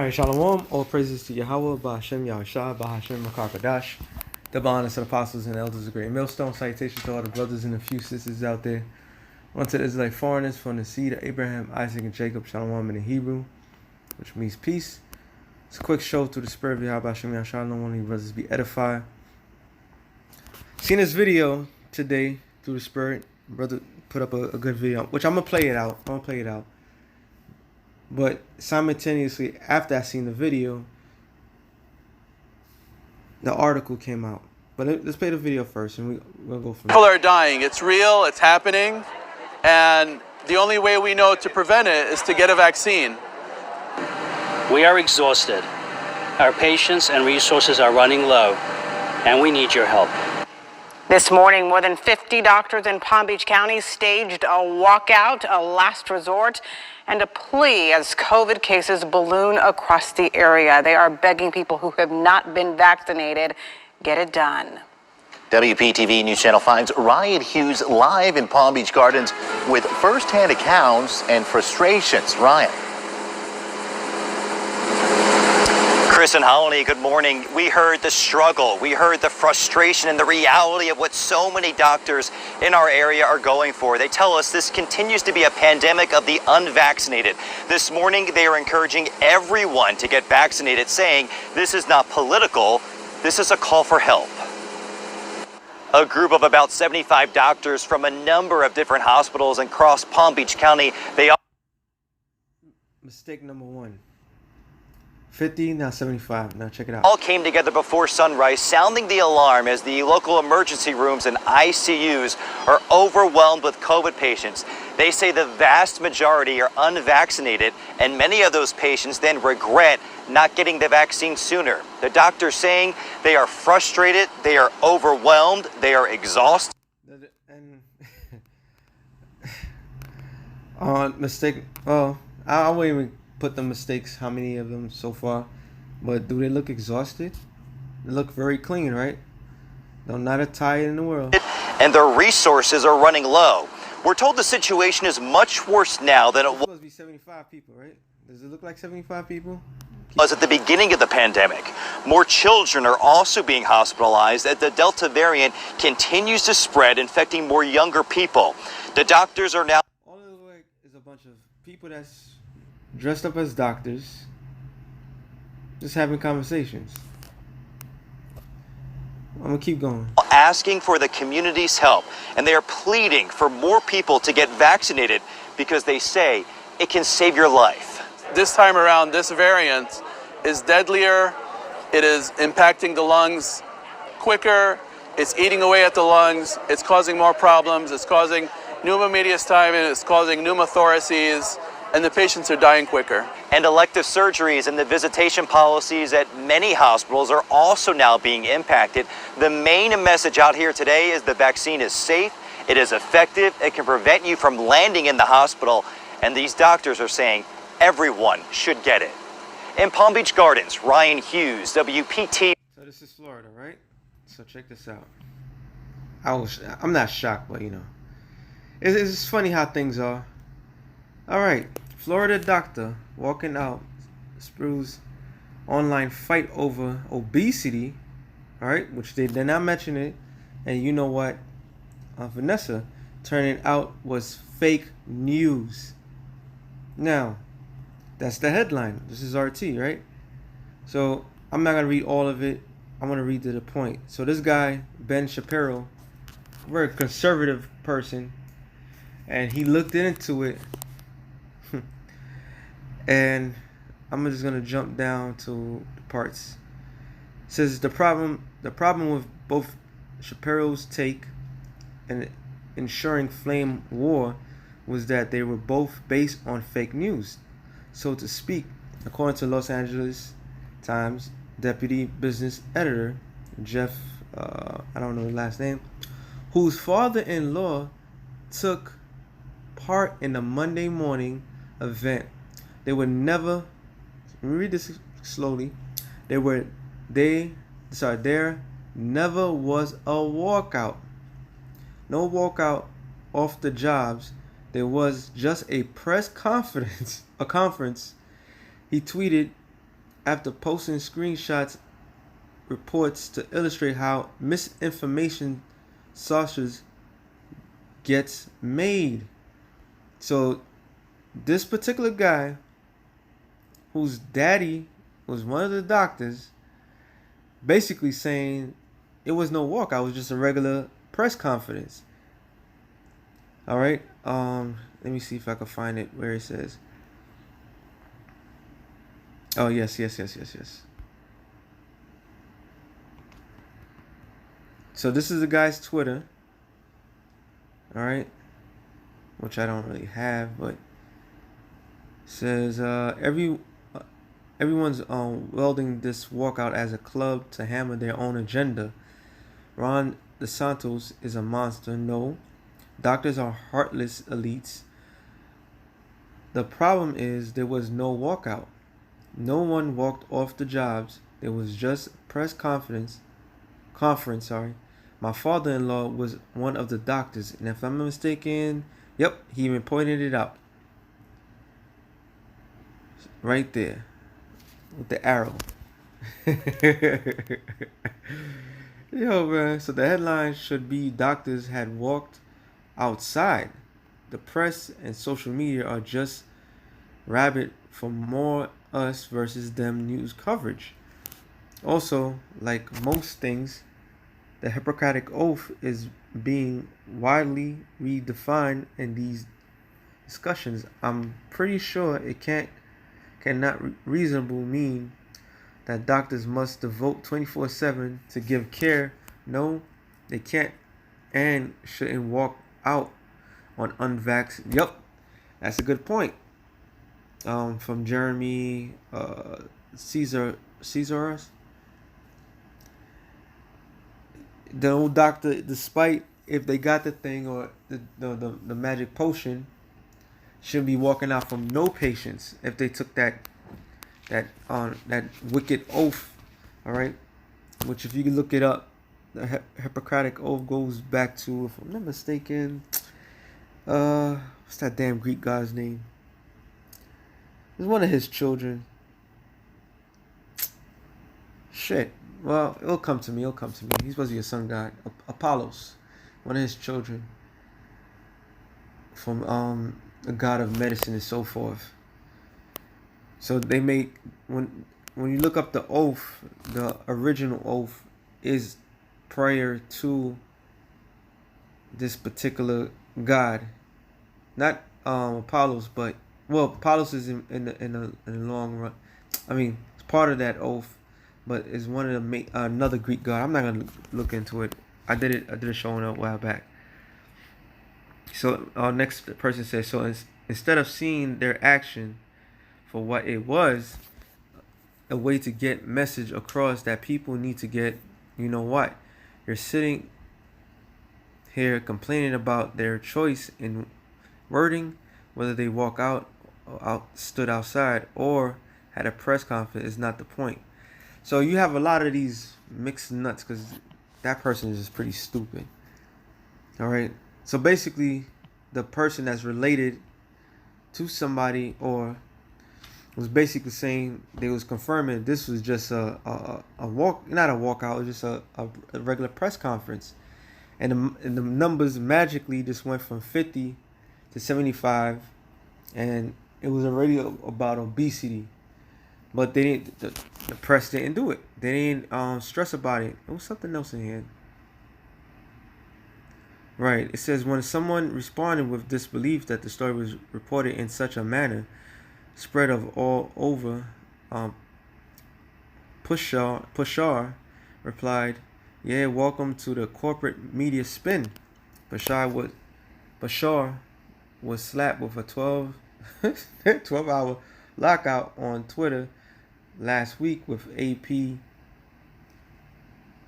Alright, Shalom. All praises to Yahweh, Ba'Hashem Yahushua, Ba'Hashem Makar the honest apostles and elders of Great Millstone. Salutations to all the brothers and a few sisters out there. One to the Israelite foreigners from the seed of Abraham, Isaac, and Jacob, Shalom in the Hebrew, which means peace. It's a quick show through the spirit of Yahweh, Ba'Hashem Yahushua. I don't want any brothers to be edified. Seen this video today through the spirit. Brother put up a good video, which I'm going to play it out. But simultaneously, after I seen the video, the article came out. But let's play the video first, and we'll go from there. People are dying. It's real. It's happening. And the only way we know to prevent it is to get a vaccine. We are exhausted. Our patience and resources are running low, and we need your help. This morning, more than 50 doctors in Palm Beach County staged a walkout, a last resort, and a plea as COVID cases balloon across the area. They are begging people who have not been vaccinated, get it done. WPTV News Channel 5's Ryan Hughes live in Palm Beach Gardens with first-hand accounts and frustrations. Ryan. Chris and Holly, good morning. We heard the struggle, we heard the frustration and the reality of what so many doctors in our area are going for. They tell us this continues to be a pandemic of the unvaccinated. This morning, they are encouraging everyone to get vaccinated, saying this is not political, this is a call for help. A group of about 75 doctors from a number of different hospitals across Palm Beach County, they all... Mistake number one. 50, now 75. Now check it out. All came together before sunrise, sounding the alarm as the local emergency rooms and ICUs are overwhelmed with COVID patients. They say the vast majority are unvaccinated, and many of those patients then regret not getting the vaccine sooner. The doctors saying they are frustrated, they are overwhelmed, they are exhausted. And mistake. Oh, I won't even put the mistakes, how many of them so far, but do they look exhausted? They look very clean, right? They're not a tired in the world. And their resources are running low. We're told the situation is much worse now than it was. It's supposed to be 75 people, right? Does it look like 75 people? Was at the beginning of the pandemic. More children are also being hospitalized as the Delta variant continues to spread, infecting more younger people. The doctors are now... All it looks like is a bunch of people that's dressed up as doctors, just having conversations. I'm gonna keep going. Asking for the community's help, and they are pleading for more people to get vaccinated because they say it can save your life. This time around, this variant is deadlier. It is impacting the lungs quicker. It's eating away at the lungs. It's causing more problems. It's causing pneumomediastinum. It's causing pneumothoraces. And the patients are dying quicker. And elective surgeries and the visitation policies at many hospitals are also now being impacted. The main message out here today is the vaccine is safe, it is effective, it can prevent you from landing in the hospital, and these doctors are saying everyone should get it. In Palm Beach Gardens, Ryan Hughes, WPT. So this is Florida, right? So check this out. I'm not shocked, but you know, it's funny how things are. All right, Florida doctor walking out spews online fight over obesity, all right, which they're not mentioning it, and you know what, Vanessa, turning out was fake news. Now, that's the headline. This is RT, right? So I'm not gonna read all of it. I'm gonna read to the point. So this guy, Ben Shapiro, very conservative person, and he looked into it. And I'm just gonna jump down to the parts. It says the problem with both Shapiro's take and ensuring flame war was that they were both based on fake news, so to speak, according to Los Angeles Times deputy business editor Jeff, I don't know his last name, whose father-in-law took part in the Monday morning event. There never was a walkout. No walkout off the jobs. There was just a press conference, he tweeted after posting screenshots reports to illustrate how misinformation sausage gets made. So this particular guy, whose daddy was one of the doctors, basically saying it was no walkout, it was just a regular press conference. All right. Let me see if I can find it where it says. Oh, yes. So this is the guy's Twitter. All right. Which I don't really have, but it says everyone's welding this walkout as a club to hammer their own agenda. Ron DeSantis is a monster. No. Doctors are heartless elites. The problem is there was no walkout. No one walked off the jobs. There was just press conference. My father-in-law was one of the doctors, and if I'm not mistaken, yep, he even pointed it out. Right there. With the arrow. Yo, man. So the headline should be doctors had walked outside. The press and social media are just rabid for more us versus them news coverage. Also, like most things, the Hippocratic Oath is being widely redefined in these discussions. I'm pretty sure it cannot reasonably mean that doctors must devote 24/7 to give care. No, they can't and shouldn't walk out on unvaccinated. Yep, that's a good point. From Jeremy Caesarus. The old doctor, despite if they got the thing or the magic potion, shouldn't be walking out from no patients if they took that wicked oath. All right, which if you can look it up, the Hippocratic Oath goes back to, if I'm not mistaken, what's that damn Greek guy's name? It's one of his children. Shit. Well, it'll come to me. He's supposed to be a sun god. Apollos. One of his children. From the god of medicine and so forth. So they make, when you look up the oath, the original oath is prior to this particular god. Not Apollos, but Apollos is in the long run. I mean, it's part of that oath, but it's one of the another Greek god. I'm not gonna look into it. I did a show on it a while back. So our next person says, so instead of seeing their action for what it was, a way to get message across that people need to get, you know what? You're sitting here complaining about their choice in wording, whether they walk stood outside, or had a press conference is not the point. So you have a lot of these mixed nuts because that person is just pretty stupid. All right. So basically, the person that's related to somebody or was basically saying, they was confirming this was just a walkout, it was just a regular press conference, and the numbers magically just went from 50 to 75, and it was already about obesity, but they didn't. The press didn't do it. They didn't stress about it. There was something else in here. Right. It says when someone responded with disbelief that the story was reported in such a manner, spread of all over, Pushar replied, "Yeah, welcome to the corporate media spin." Bashar was slapped with a 12-hour lockout on Twitter last week with AP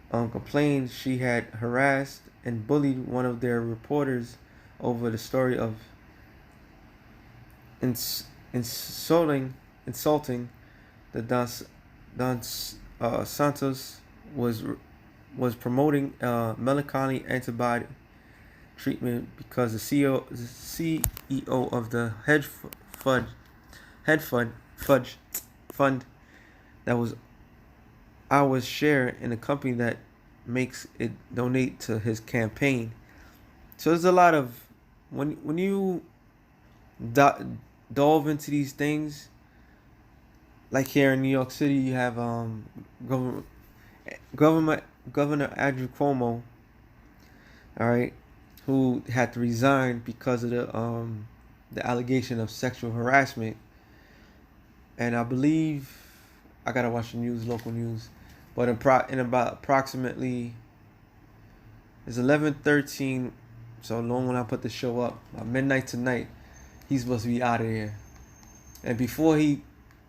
complained she had harassed and bullied one of their reporters over the story of insulting the Don Santos was promoting melancholy antibody treatment because the CEO of the hedge fund that was our share in a company that makes it donate to his campaign. So there's a lot of when you delve into these things, like here in New York City, you have government Governor Andrew Cuomo, all right, who had to resign because of the allegation of sexual harassment. And I believe I gotta watch the news, local news, but in about approximately it's 11:13, so long when I put the show up, by midnight tonight, he's supposed to be out of here. And before he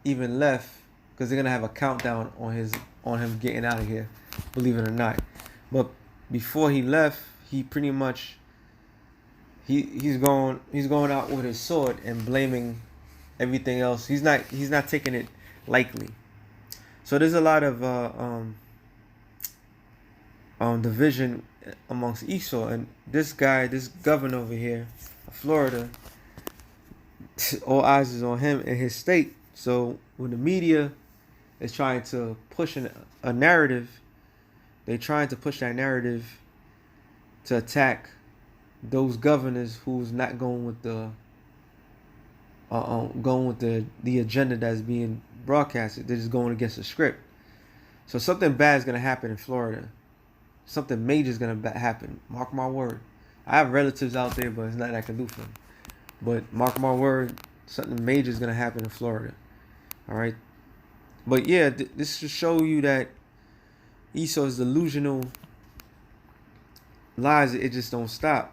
even left, because they're gonna have a countdown on him getting out of here, believe it or not. But before he left, he pretty much he's going out with his sword and blaming everything else. He's not taking it lightly. So there's a lot of division amongst Esau, and this governor over here, of Florida, all eyes is on him and his state. So when the media is trying to push a narrative, they're trying to push that narrative to attack those governors who's not going with the agenda that's being broadcasted. They're just going against the script. So something bad is gonna happen in Florida. Something major is gonna happen. Mark my word. I have relatives out there, but it's nothing I can do for them. But mark my word, something major is gonna happen in Florida. All right. But yeah, this should show you that Esau's delusional lies. It just don't stop.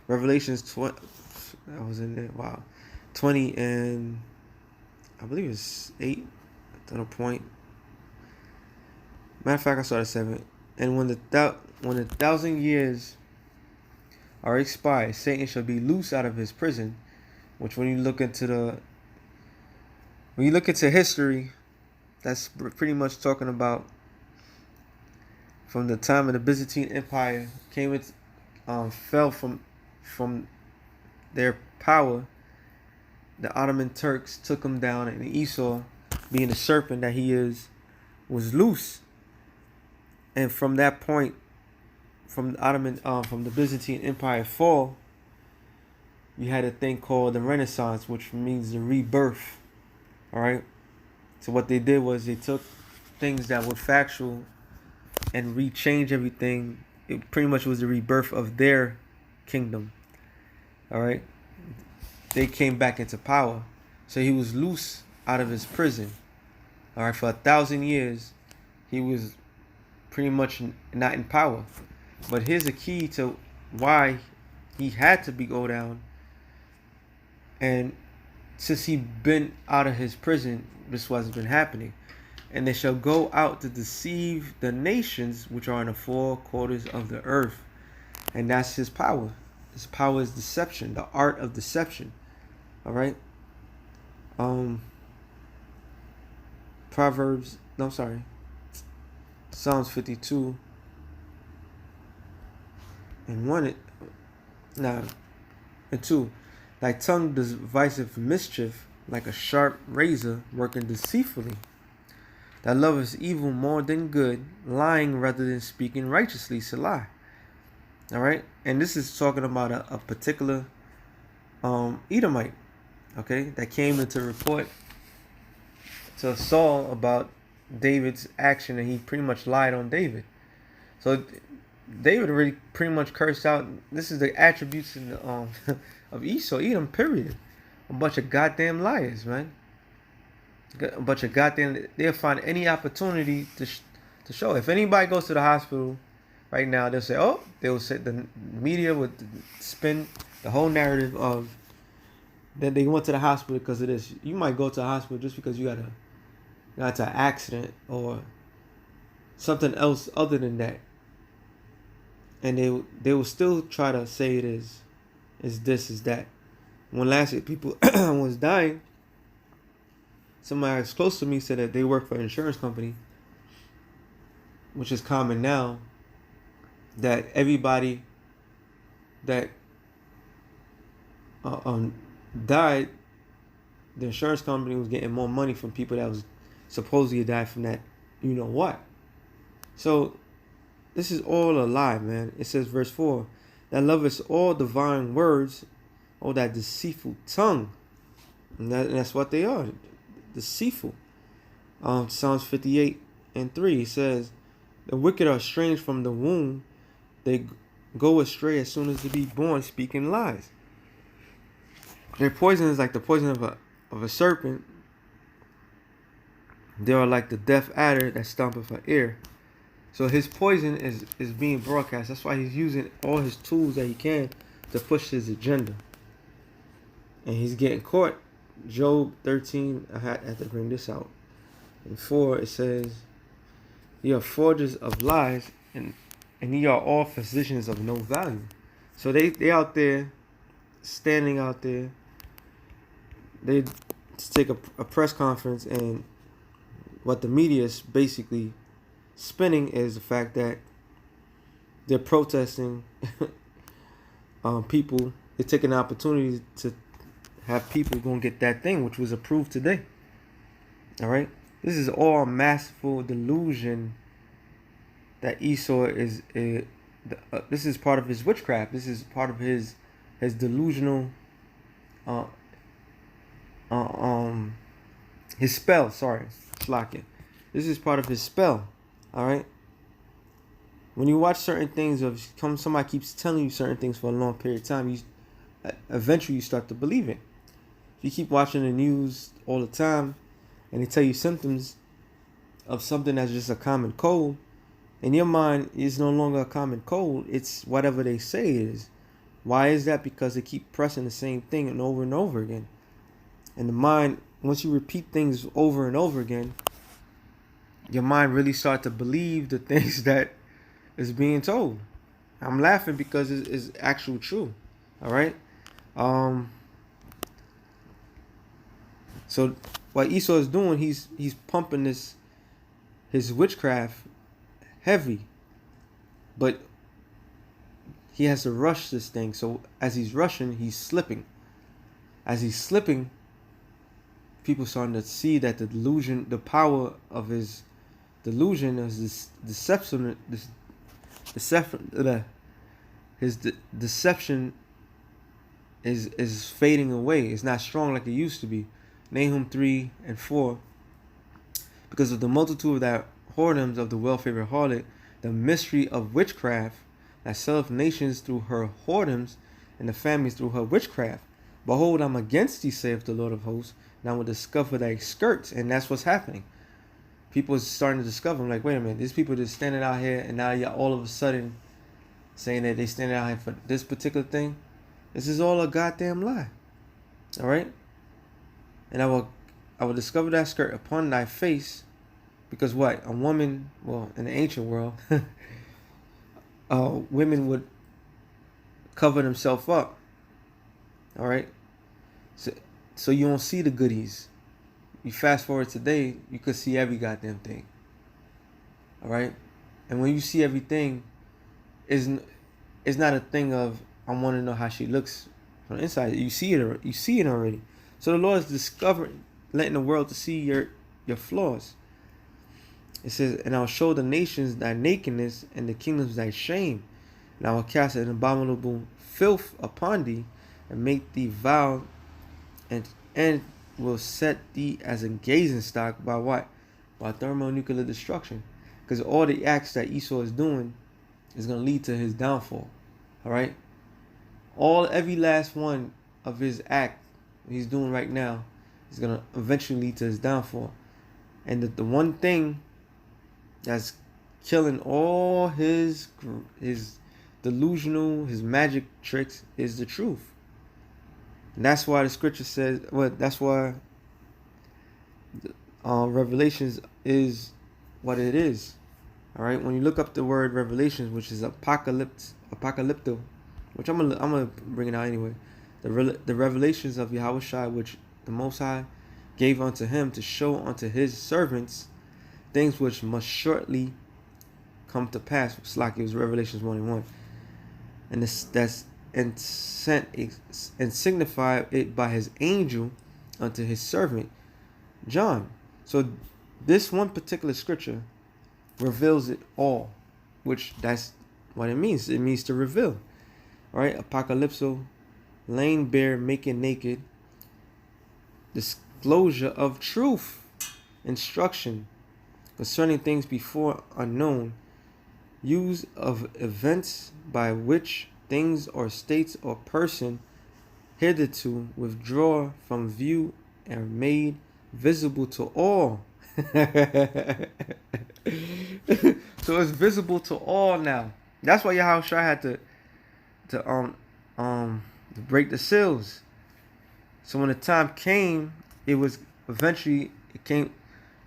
Revelations 20. I was in there. Wow, 20 and I believe it's 8 at a point. Matter of fact, I started 7. And when the 1,000 years are expired, Satan shall be loose out of his prison. Which, when you look into history, that's pretty much talking about from the time of the Byzantine Empire fell from their power. The Ottoman Turks took him down, and Esau, being the serpent that he is, was loose. And from that point, from the Byzantine Empire fall, you had a thing called the Renaissance, which means the rebirth. All right. So what they did was they took things that were factual and rechange everything. It pretty much was the rebirth of their kingdom. All right. They came back into power. So he was loose out of his prison. All right. For 1,000 years, he was pretty much not in power. But here's the key to why he had to go down. And since he been out of his prison, this wasn't been happening. And they shall go out to deceive the nations which are in the 4 quarters of the earth. And that's his power. His power is deception, the art of deception. All right. Psalms 52 and 1 and 2. Thy tongue deviseth mischief, like a sharp razor working deceitfully. Thou lovest evil more than good, lying rather than speaking righteously. Selah. All right, and this is talking about a particular Edomite, okay, that came into report to Saul about David's action, and he pretty much lied on David. So David already pretty much cursed out. This is the attributes in the, of Esau, Edom, period. A bunch of goddamn liars, man. A bunch of goddamn. They'll find any opportunity to show. If anybody goes to the hospital right now, they'll say, the media would spin the whole narrative of that they went to the hospital because of this. You might go to the hospital just because you got into an accident or something else other than that. And they will still try to say it is this, is that. When last year people was dying, somebody that's close to me said that they work for an insurance company, which is common now, that everybody that died, the insurance company was getting more money from people that was supposedly died from that, you know what. So this is all a lie, man. It says, verse 4, that loveth all divine words, or that deceitful tongue. And that's what they are, deceitful. Psalms 58:3 says, the wicked are estranged from the womb. They go astray as soon as they be born, speaking lies. Their poison is like the poison of a serpent. They are like the deaf adder that stompeth her ear. So his poison is being broadcast. That's why he's using all his tools that he can to push his agenda. And he's getting caught. Job 13, I had to bring this out. In 4, it says, ye are forgers of lies, and ye are all physicians of no value. So they out there, standing out there. They take a press conference, and what the media is basically spinning is the fact that they're protesting people. They're taking the opportunity to have people go and get that thing, which was approved today. All right, this is all a masterful delusion that Esau is. This is part of his witchcraft. This is part of his delusional. His spell. Sorry, Slakia. This is part of his spell. All right. When you watch certain things, somebody keeps telling you certain things for a long period of time, eventually you start to believe it. If you keep watching the news all the time, and they tell you symptoms of something that's just a common cold, in your mind it's no longer a common cold. It's whatever they say it is. Why is that? Because they keep pressing the same thing and over again. And the mind, once you repeat things over and over again, your mind really starts to believe the things that is being told. I'm laughing because it's actual true. All right. So what Esau is doing, he's pumping his witchcraft heavy, but he has to rush this thing. So as he's rushing, he's slipping. As he's slipping, people starting to see that the delusion, the power of his delusion, is this deception. His deception is fading away. It's not strong like it used to be. Nahum 3:4. Because of the multitude of that whoredoms of the well-favored harlot, the mystery of witchcraft that selleth nations through her whoredoms, and the families through her witchcraft. Behold, I'm against thee, saith the Lord of hosts, and I will discover thy skirts. And that's what's happening. People are starting to discover, I'm like, wait a minute, these people just standing out here, and now you're all of a sudden saying that they standing out here for this particular thing. This is all a goddamn lie. All right? And I will discover thy skirt upon thy face, because what? A woman, well, in the ancient world, women would cover themselves up. All right? So you don't see the goodies. You fast forward today, you could see every goddamn thing. All right? And when you see everything, it's not a thing of, I want to know how she looks from the inside. You see it already. So the Lord is discovering, letting the world to see your flaws. It says, and I'll show the nations thy nakedness, and the kingdoms thy shame. And I will cast an abominable filth upon thee, and make thee vile, and will set thee as a gazing stock by what? By thermonuclear destruction. Because all the acts that Esau is doing is going to lead to his downfall. All right? Every last one of his act he's doing right now is going to eventually lead to his downfall. And the one thing that's killing all his delusional, his magic tricks is the truth. And that's why the scripture says, that's why Revelations is what it is. All right, when you look up the word Revelations, which is apocalypto, which I'm gonna bring it out anyway. The revelations of Yahushua, which the Most High gave unto him to show unto his servants things which must shortly come to pass. It's like it was Revelations 1:1, and sent and signified it by his angel unto his servant John. So This one particular scripture reveals it all, which that's what it means. It means to reveal. All right, apocalypso, laying bare, making naked, disclosure of truth, instruction concerning things before unknown, use of events by which things or states or person hitherto withdraw from view and made visible to all. So it's visible to all now. That's why Yahushua had to break the seals. So when the time came, it was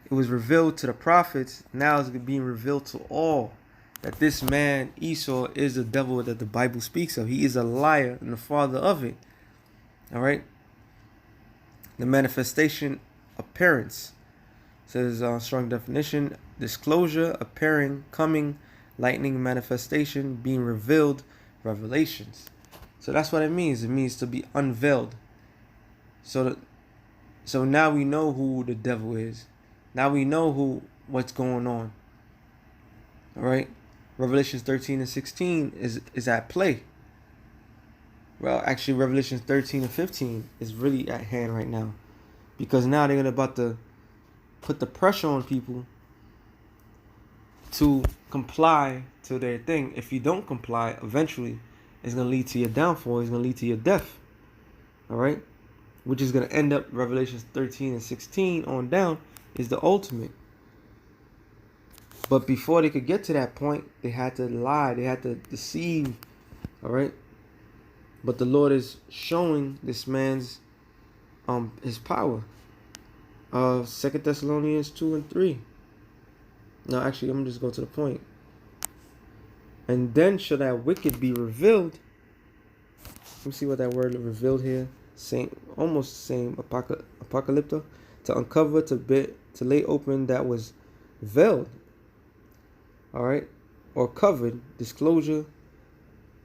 revealed to the prophets. Now it's being revealed to all that this man Esau is the devil that the Bible speaks of. He is a liar and the father of it. All right. The manifestation appearance says strong definition: disclosure, appearing, coming, lightning, manifestation, being revealed, revelations. So that's what it means. It means to be unveiled. So now we know who the devil is. Now we know what's going on. All right. Revelations 13 and 16 is at play. Well, actually, Revelations 13 and 15 is really at hand right now, because now they're about to put the pressure on people to comply to their thing. If you don't comply, eventually it's going to lead to your downfall. It's going to lead to your death. All right? Which is going to end up, Revelations 13 and 16 on down, is the ultimate. But before they could get to that point, they had to lie. They had to deceive. All right? But the Lord is showing this man's his power. 2 Thessalonians 2 and 3. No, actually, I'm just go to the point. And then shall that wicked be revealed. Let me see what that word revealed here. Same, almost same. Apocalypto. To uncover, to lay open that was veiled. All right, or covered. Disclosure.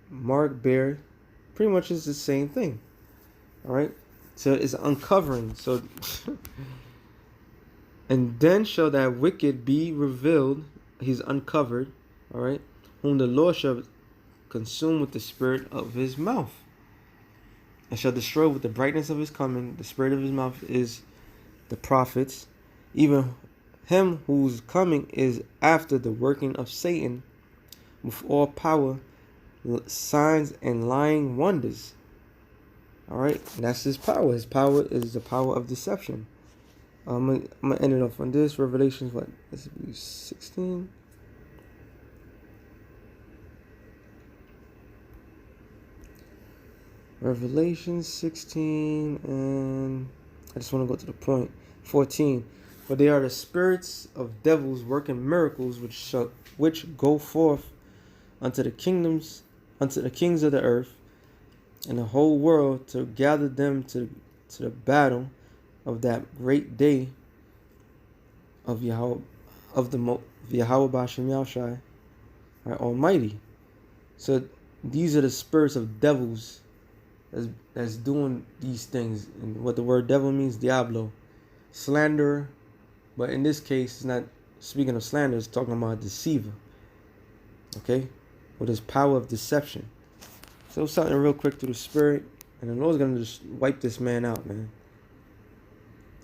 Mark, bear. Pretty much is the same thing. All right. So it's uncovering. So, and then shall that wicked be revealed. He's uncovered. All right. Whom the Lord shall consume with the spirit of his mouth, and shall destroy with the brightness of his coming. The spirit of his mouth is the prophets, even him whose coming is after the working of Satan, with all power, signs, and lying wonders. All right, and that's his power. His power is the power of deception. I'm gonna end it off on this. Revelations, what? This will be 16. Revelation 16, and I just want to go to the point. 14. For they are the spirits of devils working miracles, which go forth unto the kings of the earth, and the whole world, to gather them to the battle of that great day of Yahweh, Yahweh Bashem Yahushai, right, Almighty. So these are the spirits of devils that's doing these things. And what the word devil means, diablo, slanderer. But in this case, it's not speaking of slander, it's talking about a deceiver. Okay? With his power of deception. So something real quick through the spirit, and the Lord's gonna just wipe this man out, man.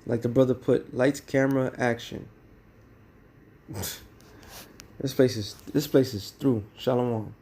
Like the brother put, lights, camera, action. This place is through. Shalom.